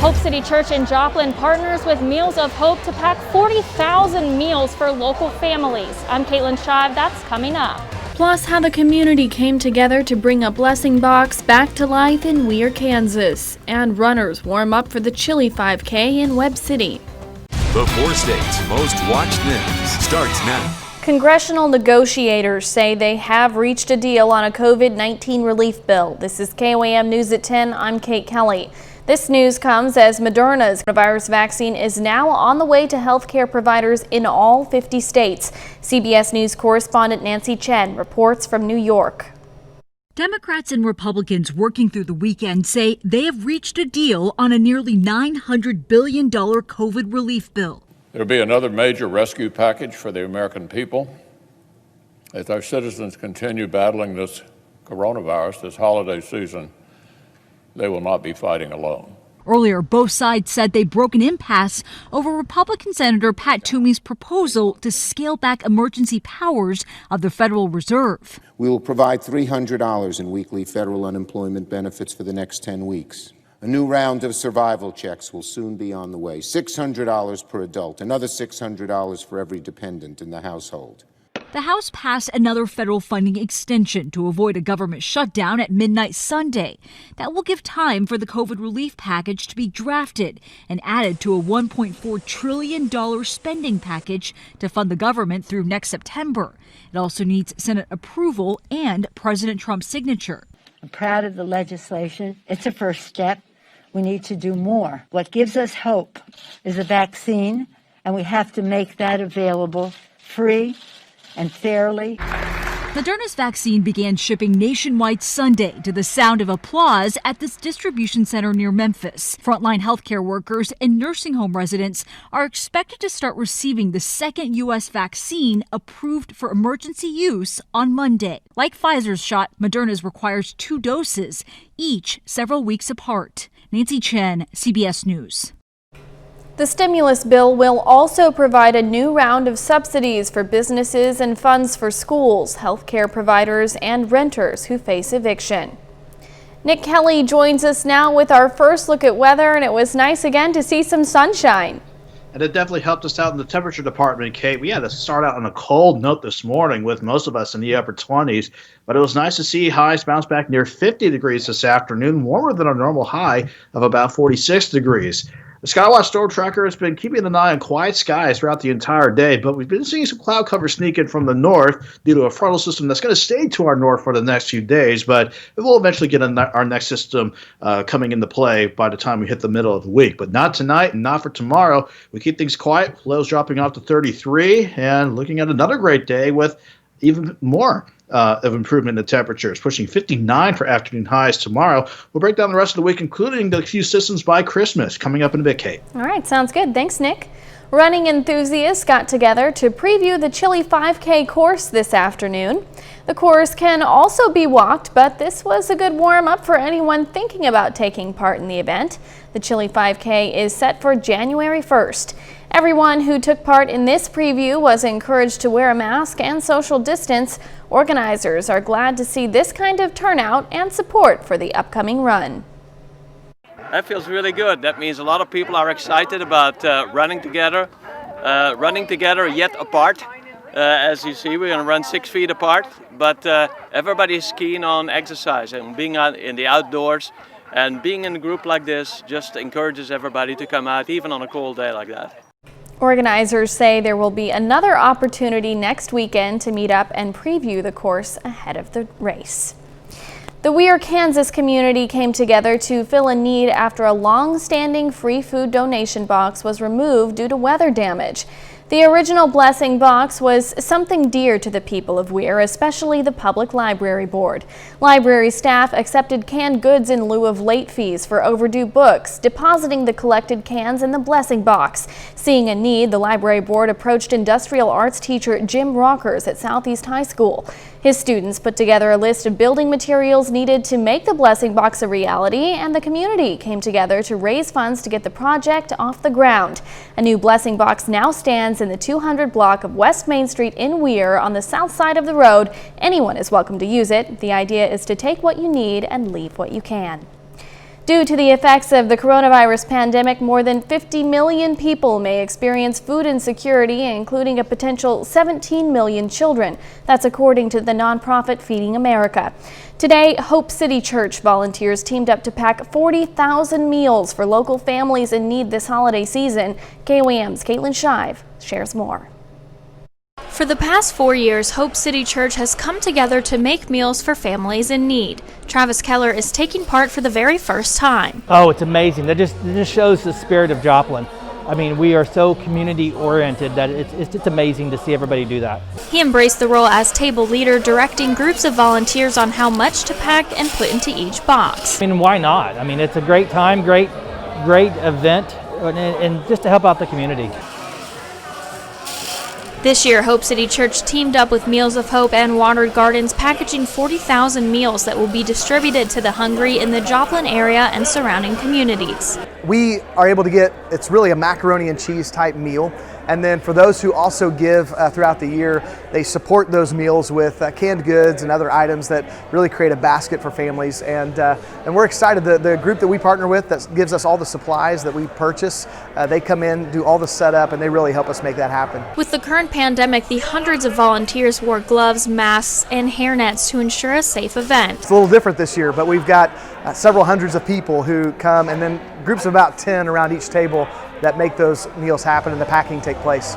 Hope City Church in Joplin partners with Meals of Hope to pack 40,000 meals for local families. I'm Caitlin Shive. That's coming up. Plus, how the community came together to bring a blessing box back to life in Weir, Kansas. And runners warm up for the Chili 5K in Webb City. The 4 states' most watched news starts now. Congressional negotiators say they have reached a deal on a COVID-19 relief bill. This is KOAM News at 10. I'm Kate Kelly. This news comes as Moderna's coronavirus vaccine is now on the way to healthcare providers in all 50 states. CBS News correspondent Nancy Chen reports from New York. Democrats and Republicans working through the weekend say they have reached a deal on a nearly $900 billion COVID relief bill. There'll be another major rescue package for the American people. As our citizens continue battling this coronavirus this holiday season, they will not be fighting alone. Earlier, both sides said they broke an impasse over Republican Senator Pat Toomey's proposal to scale back emergency powers of the Federal Reserve. We will provide $300 in weekly federal unemployment benefits for the next 10 weeks. A new round of survival checks will soon be on the way. $600 per adult, another $600 for every dependent in the household. The House passed another federal funding extension to avoid a government shutdown at midnight Sunday. That will give time for the COVID relief package to be drafted and added to a $1.4 trillion spending package to fund the government through next September. It also needs Senate approval and President Trump's signature. I'm proud of the legislation. It's a first step. We need to do more. What gives us hope is a vaccine, and we have to make that available free and fairly. Moderna's vaccine began shipping nationwide Sunday to the sound of applause at this distribution center near Memphis. Frontline healthcare workers and nursing home residents are expected to start receiving the second U.S. vaccine approved for emergency use on Monday. Like Pfizer's shot, Moderna's requires 2 doses, each several weeks apart. Nancy Chen, CBS News. The stimulus bill will also provide a new round of subsidies for businesses and funds for schools, healthcare providers, and renters who face eviction. Nick Kelly joins us now with our first look at weather, and it was nice again to see some sunshine. And it definitely helped us out in the temperature department, Kate. We had to start out on a cold note this morning with most of us in the upper 20s, but it was nice to see highs bounce back near 50 degrees this afternoon, warmer than our normal high of about 46 degrees. The Skywatch Storm Tracker has been keeping an eye on quiet skies throughout the entire day, but we've been seeing some cloud cover sneak in from the north due to a frontal system that's going to stay to our north for the next few days, but it will eventually get our next system coming into play by the time we hit the middle of the week. But not tonight and not for tomorrow. We keep things quiet, lows dropping off to 33, and looking at another great day with even more of improvement in the temperatures, pushing 59 for afternoon highs tomorrow. We'll break down the rest of the week, including the few systems by Christmas, coming up in a bit, Kate. All right, sounds good. Thanks, Nick. Running enthusiasts got together to preview the Chili 5K course this afternoon. The course can also be walked, but this was a good warm-up for anyone thinking about taking part in the event. The Chili 5K is set for January 1st. Everyone who took part in this preview was encouraged to wear a mask and social distance. Organizers are glad to see this kind of turnout and support for the upcoming run. That feels really good. That means a lot of people are excited about running together yet apart. As you see, we're going to run 6 feet apart, but everybody's keen on exercise and being out in the outdoors. And being in a group like this just encourages everybody to come out, even on a cold day like that. Organizers say there will be another opportunity next weekend to meet up and preview the course ahead of the race. The Weir, Kansas community came together to fill a need after a long-standing free food donation box was removed due to weather damage. The original blessing box was something dear to the people of Weir, especially the Public Library Board. Library staff accepted canned goods in lieu of late fees for overdue books, depositing the collected cans in the blessing box. Seeing a need, the Library Board approached industrial arts teacher Jim Rockers at Southeast High School. His students put together a list of building materials needed to make the blessing box a reality, and the community came together to raise funds to get the project off the ground. A new blessing box now stands in the 200 block of West Main Street in Weir on the south side of the road. Anyone is welcome to use it. The idea is to take what you need and leave what you can. Due to the effects of the coronavirus pandemic, more than 50 million people may experience food insecurity, including a potential 17 million children. That's according to the nonprofit Feeding America. Today, Hope City Church volunteers teamed up to pack 40,000 meals for local families in need this holiday season. KOAM's Caitlin Shive shares more. For the past 4 years, Hope City Church has come together to make meals for families in need. Travis Keller is taking part for the very first time. Oh, it's amazing. That just shows the spirit of Joplin. I mean, we are so community oriented that it's just amazing to see everybody do that. He embraced the role as table leader, directing groups of volunteers on how much to pack and put into each box. I mean, why not? I mean, it's a great time, great event, and just to help out the community. This year, Hope City Church teamed up with Meals of Hope and Watered Gardens, packaging 40,000 meals that will be distributed to the hungry in the Joplin area and surrounding communities. We are able to get, it's really a macaroni and cheese type meal. And then for those who also give throughout the year, they support those meals with canned goods and other items that really create a basket for families. And we're excited. The group that we partner with that gives us all the supplies that we purchase, they come in, do all the setup, and they really help us make that happen. With the current pandemic, the hundreds of volunteers wore gloves, masks, and hairnets to ensure a safe event. It's a little different this year, but we've got several hundreds of people who come, and then groups of about 10 around each table that make those meals happen and the packing take place.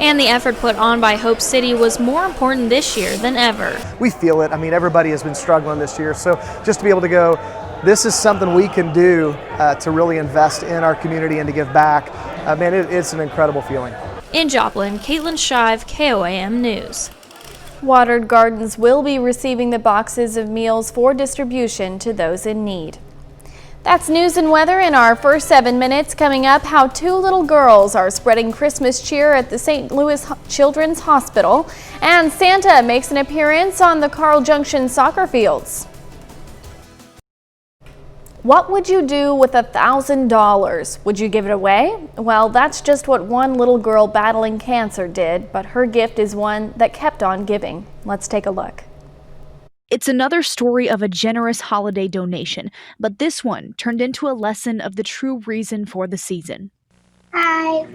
And the effort put on by Hope City was more important this year than ever. We feel it. I mean, everybody has been struggling this year, so just to be able to go, this is something we can do to really invest in our community and to give back, man, it's an incredible feeling. In Joplin, Caitlin Shive, KOAM News. Watered Gardens will be receiving the boxes of meals for distribution to those in need. That's news and weather in our first 7 minutes. Coming up, how 2 little girls are spreading Christmas cheer at the St. Louis Children's Hospital. And Santa makes an appearance on the Carl Junction soccer fields. What would you do with $1,000? Would you give it away? Well, that's just what one little girl battling cancer did, but her gift is one that kept on giving. Let's take a look. It's another story of a generous holiday donation, but this one turned into a lesson of the true reason for the season. Hi.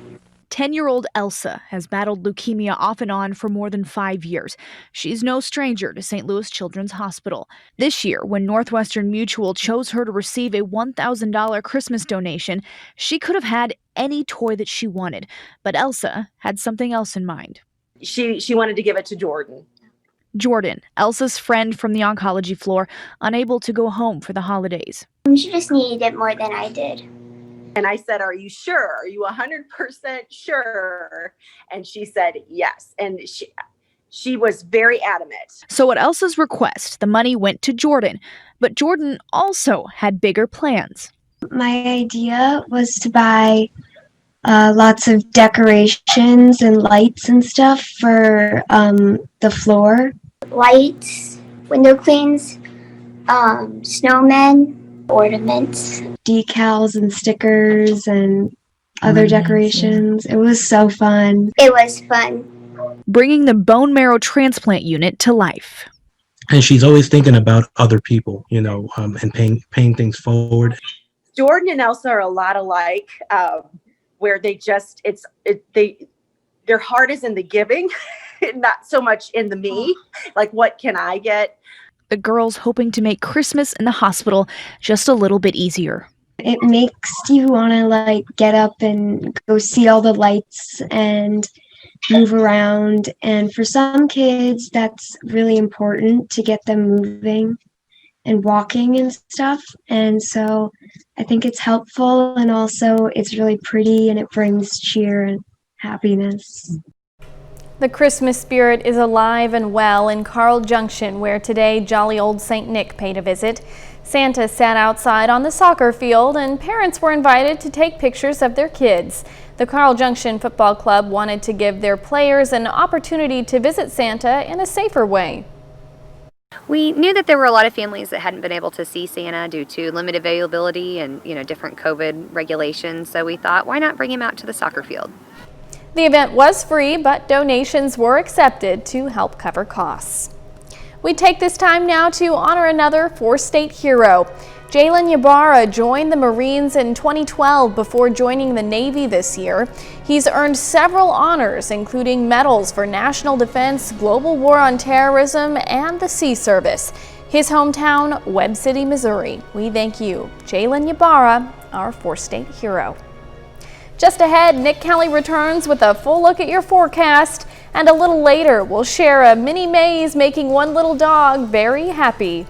10-year-old Elsa has battled leukemia off and on for more than 5 years. She's no stranger to St. Louis Children's Hospital. This year, when Northwestern Mutual chose her to receive a $1,000 Christmas donation, she could have had any toy that she wanted, but Elsa had something else in mind. She wanted to give it to Jordan. Jordan, Elsa's friend from the oncology floor, unable to go home for the holidays. She just needed it more than I did. And I said, "Are you sure? Are you 100% sure?" And she said, "Yes." And she was very adamant. So at Elsa's request, the money went to Jordan, but Jordan also had bigger plans. My idea was to buy lots of decorations and lights and stuff for the floor. Lights, window cleans, snowmen, ornaments. Decals and stickers and other decorations. It was so fun. It was fun. Bringing the bone marrow transplant unit to life. And she's always thinking about other people, you know, and paying things forward. Jordan and Elsa are a lot alike, where they just, their heart is in the giving, not so much in the me, like what can I get? The girls hoping to make Christmas in the hospital just a little bit easier. It makes you want to like get up and go see all the lights and move around. And for some kids, that's really important to get them moving and walking and stuff. And so I think it's helpful, and also it's really pretty and it brings cheer and happiness. The Christmas spirit is alive and well in Carl Junction, where today jolly old St. Nick paid a visit. Santa sat outside on the soccer field, and parents were invited to take pictures of their kids. The Carl Junction Football Club wanted to give their players an opportunity to visit Santa in a safer way. We knew that there were a lot of families that hadn't been able to see Santa due to limited availability and, different COVID regulations. So we thought, why not bring him out to the soccer field? The event was free, but donations were accepted to help cover costs. We take this time now to honor another four-state hero. Jalen Ybarra joined the Marines in 2012 before joining the Navy this year. He's earned several honors, including medals for national defense, global war on terrorism, and the Sea Service. His hometown, Webb City, Missouri. We thank you, Jalen Ybarra, our four-state hero. Just ahead, Nick Kelly returns with a full look at your forecast, and a little later, we'll share a mini maze making one little dog very happy.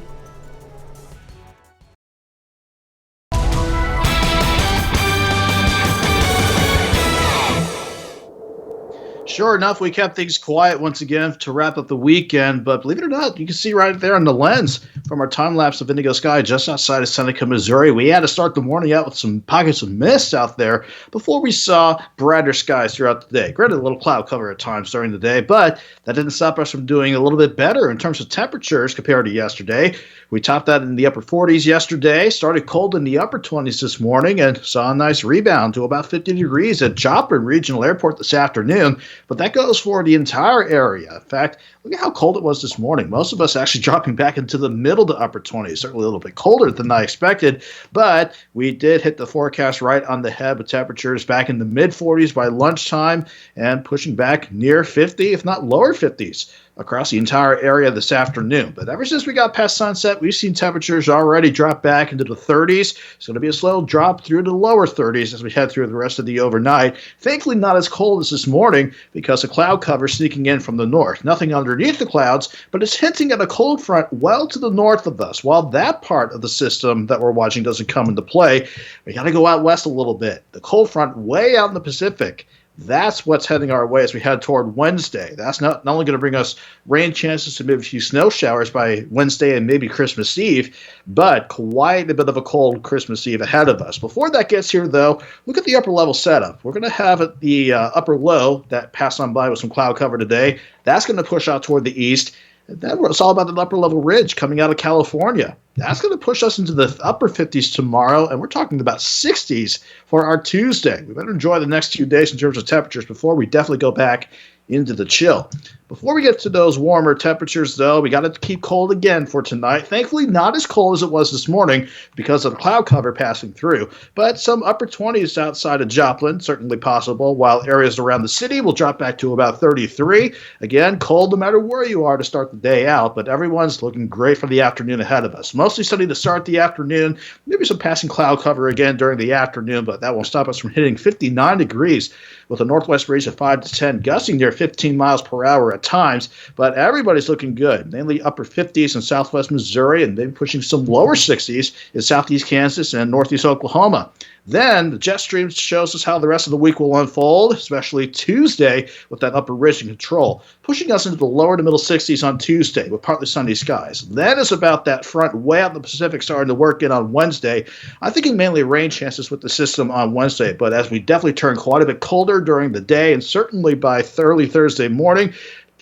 Sure enough, we kept things quiet once again to wrap up the weekend, but believe it or not, you can see right there on the lens from our time lapse of indigo sky just outside of Seneca, Missouri. We had to start the morning out with some pockets of mist out there before we saw brighter skies throughout the day. Granted, a little cloud cover at times during the day, but that didn't stop us from doing a little bit better in terms of temperatures compared to yesterday. We topped that in the upper 40s yesterday, started cold in the upper 20s this morning, and saw a nice rebound to about 50 degrees at Joplin Regional Airport this afternoon. But that goes for the entire area. In fact, look at how cold it was this morning. Most of us actually dropping back into the middle to upper 20s, certainly a little bit colder than I expected. But we did hit the forecast right on the head with temperatures back in the mid-40s by lunchtime and pushing back near 50, if not lower 50s. Across the entire area this afternoon. But ever since we got past sunset, we've seen temperatures already drop back into the 30s. It's going to be a slow drop through the lower 30s as we head through the rest of the overnight. Thankfully, not as cold as this morning because the cloud cover sneaking in from the north. Nothing underneath the clouds, but it's hinting at a cold front well to the north of us. While that part of the system that we're watching doesn't come into play, we got to go out west a little bit. The cold front way out in the Pacific. That's what's heading our way as we head toward Wednesday. That's not only going to bring us rain chances and maybe a few snow showers by Wednesday and maybe Christmas Eve, but quite a bit of a cold Christmas Eve ahead of us. Before that gets here, though, look at the upper level setup. We're going to have the upper low that passed on by with some cloud cover today. That's going to push out toward the east. And then it's all about the upper level ridge coming out of California. That's going to push us into the upper 50s tomorrow, and we're talking about 60s for our Tuesday. We better enjoy the next few days in terms of temperatures before we definitely go back into the chill. Before we get to those warmer temperatures, though, we got to keep cold again for tonight. Thankfully, not as cold as it was this morning because of the cloud cover passing through, but some upper 20s outside of Joplin, certainly possible, while areas around the city will drop back to about 33. Again, cold no matter where you are to start the day out, but everyone's looking great for the afternoon ahead of us. Mostly sunny to start the afternoon, maybe some passing cloud cover again during the afternoon, but that won't stop us from hitting 59 degrees with a northwest breeze of 5 to 10, gusting near 15 miles per hour at times, but everybody's looking good. Mainly upper 50s in southwest Missouri and maybe pushing some lower 60s in southeast Kansas and northeast Oklahoma. Then the jet stream shows us how the rest of the week will unfold, especially Tuesday with that upper ridge in control, pushing us into the lower to middle 60s on Tuesday with partly sunny skies. Then it's about that front way out in the Pacific starting to work in on Wednesday. I'm thinking mainly rain chances with the system on Wednesday, but as we definitely turn quite a bit colder during the day and certainly by early Thursday morning,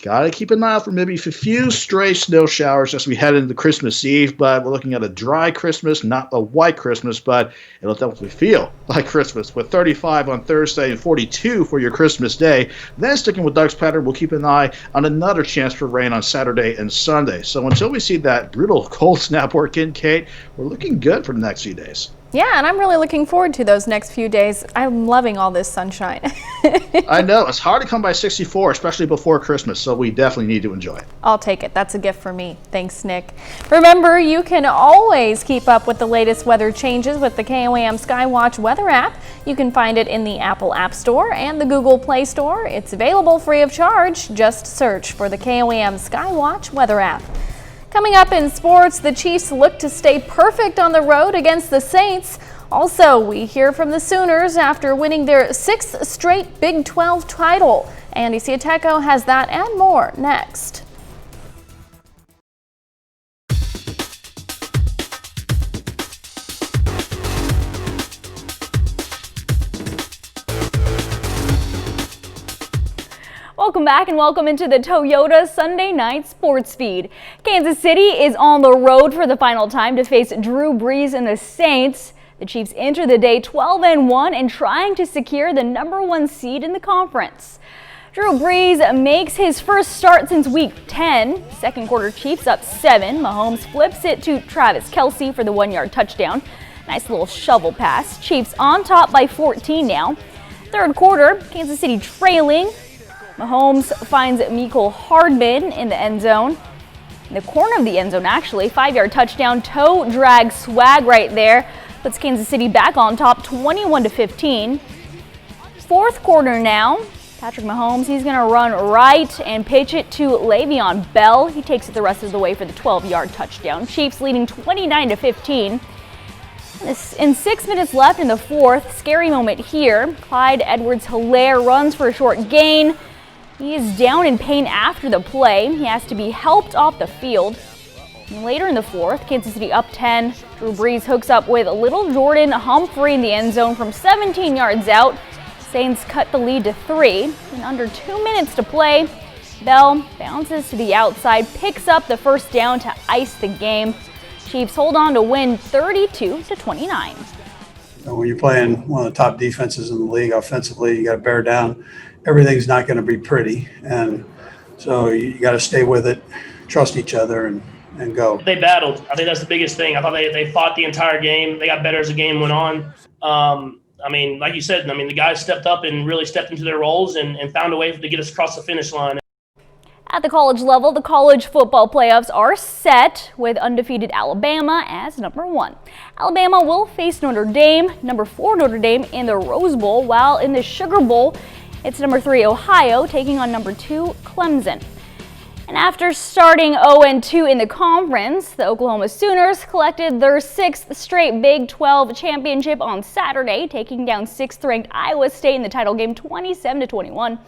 got to keep an eye out for maybe a few stray snow showers as we head into Christmas Eve, but we're looking at a dry Christmas, not a white Christmas, but it'll definitely feel like Christmas with 35 on Thursday and 42 for your Christmas Day. Then sticking with Doug's pattern, we'll keep an eye on another chance for rain on Saturday and Sunday. So until we see that brutal cold snap work in, Kate, we're looking good for the next few days. Yeah, and I'm really looking forward to those next few days. I'm loving all this sunshine. I know. It's hard to come by 64, especially before Christmas, so we definitely need to enjoy it. I'll take it. That's a gift for me. Thanks, Nick. Remember, you can always keep up with the latest weather changes with the KOAM Skywatch weather app. You can find it in the Apple App Store and the Google Play Store. It's available free of charge. Just search for the KOAM Skywatch weather app. Coming up in sports, the Chiefs look to stay perfect on the road against the Saints. Also, we hear from the Sooners after winning their 6th straight Big 12 title. Andy Ciateco has that and more next. Welcome back and welcome into the Toyota Sunday Night Sports Feed. Kansas City is on the road for the final time to face Drew Brees and the Saints. The Chiefs enter the day 12-1 and trying to secure the #1 seed in the conference. Drew Brees makes his first start since week 10. Second quarter, Chiefs up 7. Mahomes flips it to Travis Kelce for the 1-yard touchdown. Nice little shovel pass. Chiefs on top by 14 now. Third quarter, Kansas City trailing. Mahomes finds Mecole Hardman in the end zone. In the corner of the end zone, actually. 5-yard touchdown, toe drag swag right there. Puts Kansas City back on top, 21-15. Fourth quarter now. Patrick Mahomes, he's going to run right and pitch it to Le'Veon Bell. He takes it the rest of the way for the 12-yard touchdown. Chiefs leading 29-15. In 6 minutes left in the fourth, scary moment here. Clyde Edwards-Helaire runs for a short gain. He is down in pain after the play. He has to be helped off the field. And later in the fourth, Kansas City up 10. Drew Brees hooks up with Little Jordan Humphrey in the end zone from 17 yards out. Saints cut the lead to 3. In under 2 minutes to play, Bell bounces to the outside, picks up the first down to ice the game. Chiefs hold on to win 32-29. When you're playing one of the top defenses in the league offensively, you got to bear down. Everything's not going to be pretty, and so you got to stay with it, trust each other, and go. They battled. I think that's the biggest thing. I thought they fought the entire game. They got better as the game went on. I mean, like you said, the guys stepped up and really stepped into their roles and found a way to get us across the finish line. At the college level, the college football playoffs are set with undefeated Alabama as number 1. Alabama will face Notre Dame, number 4 Notre Dame in the Rose Bowl, while in the Sugar Bowl, it's number 3 Ohio taking on number 2 Clemson. And after starting 0-2 in the conference, the Oklahoma Sooners collected their 6th straight Big 12 championship on Saturday, taking down 6th-ranked Iowa State in the title game 27-21.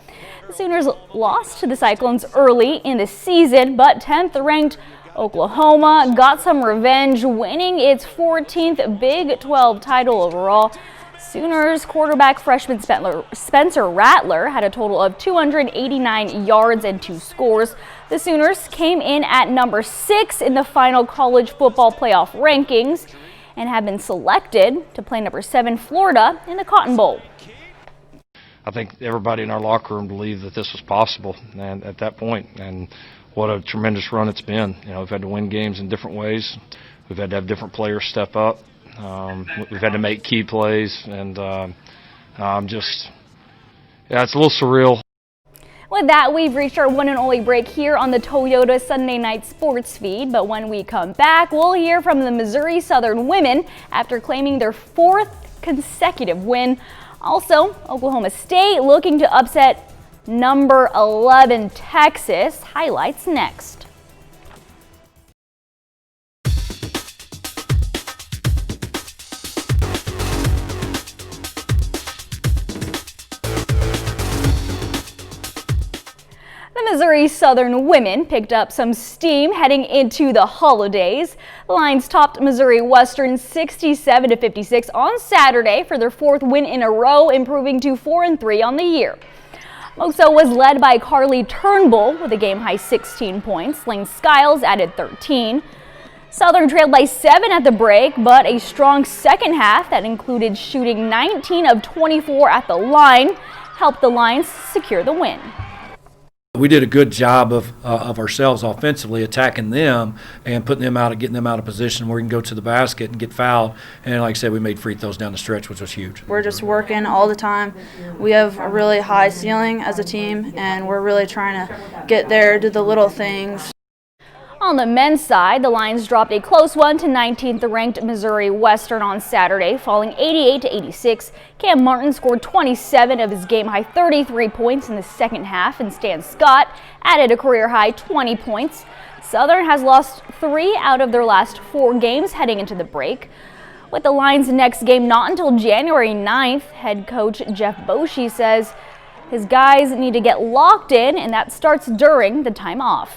The Sooners lost to the Cyclones early in the season, but 10th-ranked Oklahoma got some revenge, winning its 14th Big 12 title overall. Sooners quarterback freshman Spencer Rattler had a total of 289 yards and 2 scores. The Sooners came in at number 6 in the final college football playoff rankings and have been selected to play number 7 Florida in the Cotton Bowl. I think everybody in our locker room believed that this was possible and at that point, and what a tremendous run it's been. We've had to win games in different ways. We've had to have different players step up. We've had to make key plays, and it's a little surreal. With that, we've reached our one and only break here on the Toyota Sunday Night Sports Feed. But when we come back, we'll hear from the Missouri Southern women after claiming their 4th consecutive win. Also, Oklahoma State looking to upset number 11 Texas. Highlights next. The Missouri Southern women picked up some steam heading into the holidays. The Lions topped Missouri Western 67-56 on Saturday for their 4th win in a row, improving to 4-3 on the year. Moso was led by Carly Turnbull with a game-high 16 points. Lane Skiles added 13. Southern trailed by 7 at the break, but a strong second half that included shooting 19 of 24 at the line helped the Lions secure the win. We did a good job of ourselves offensively, attacking them and putting them out, getting them out of position where we can go to the basket and get fouled. And like I said, we made free throws down the stretch, which was huge. We're just working all the time. We have a really high ceiling as a team, and we're really trying to get there, do the little things. On the men's side, the Lions dropped a close one to 19th-ranked Missouri Western on Saturday, falling 88-86. Cam Martin scored 27 of his game-high 33 points in the second half, and Stan Scott added a career-high 20 points. Southern has lost 3 out of their last 4 games heading into the break. With the Lions' next game not until January 9th, head coach Jeff Boschee says his guys need to get locked in, and that starts during the time off.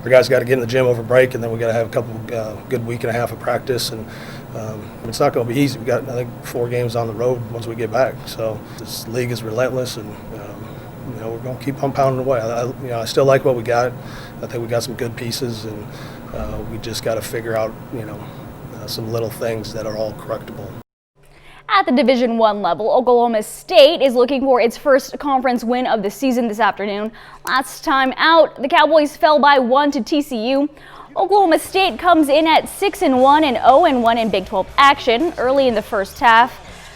Our guys got to get in the gym over break, and then we got to have a couple good week and a half of practice. And it's not going to be easy. We got, I think, 4 games on the road once we get back. So this league is relentless, and we're going to keep on pounding away. I still like what we got. I think we got some good pieces, and we just got to figure out some little things that are all correctable. At the Division I level, Oklahoma State is looking for its first conference win of the season this afternoon. Last time out, the Cowboys fell by 1 to TCU. Oklahoma State comes in at 6-1 and 0-1 in Big 12 action early in the first half.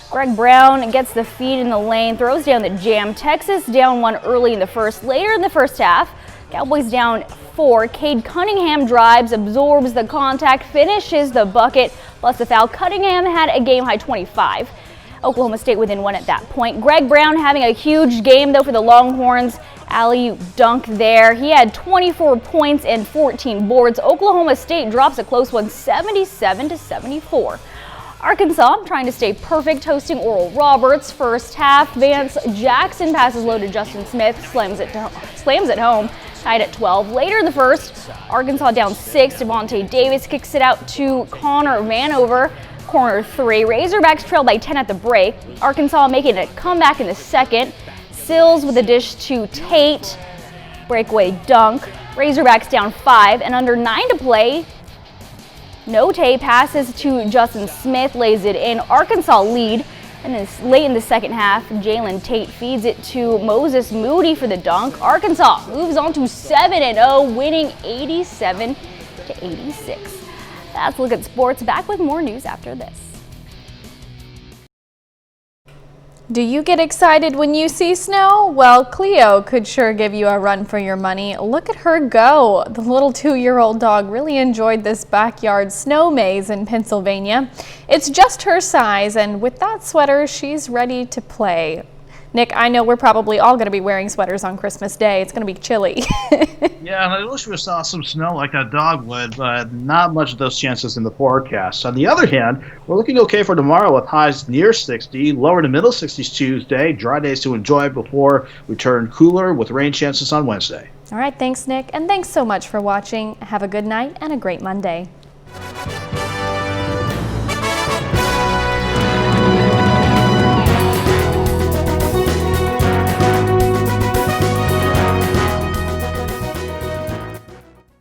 Greg Brown gets the feed in the lane, throws down the jam. Texas down 1 early in the first. Later in the first half, Cowboys down 4. Cade Cunningham drives, absorbs the contact, finishes the bucket, plus the foul. Cunningham had a game-high 25. Oklahoma State within 1 at that point. Greg Brown having a huge game, though, for the Longhorns. Alley dunk there. He had 24 points and 14 boards. Oklahoma State drops a close one, 77-74. Arkansas trying to stay perfect, hosting Oral Roberts. First half, Vance Jackson passes low to Justin Smith, slams it home, tied at 12. Later in the first, Arkansas down 6. Devontae Davis kicks it out to Connor Vanover. Corner 3. Razorbacks trailed by 10 at the break. Arkansas making a comeback in the second. Sills with a dish to Tate. Breakaway dunk. Razorbacks down 5 and under 9 to play. Note passes to Justin Smith, lays it in. Arkansas lead. And then late in the second half, Jalen Tate feeds it to Moses Moody for the dunk. Arkansas moves on to 7-0, winning 87-86. That's a look at sports. Back with more news after this. Do you get excited when you see snow? Well, Cleo could sure give you a run for your money. Look at her go. The little 2-year-old dog really enjoyed this backyard snow maze in Pennsylvania. It's just her size, and with that sweater, she's ready to play. Nick, I know we're probably all going to be wearing sweaters on Christmas Day. It's going to be chilly. Yeah, and I wish we saw some snow like that dog would, but not much of those chances in the forecast. On the other hand, we're looking okay for tomorrow with highs near 60, lower to middle 60s Tuesday, dry days to enjoy before we turn cooler with rain chances on Wednesday. All right, thanks, Nick, and thanks so much for watching. Have a good night and a great Monday.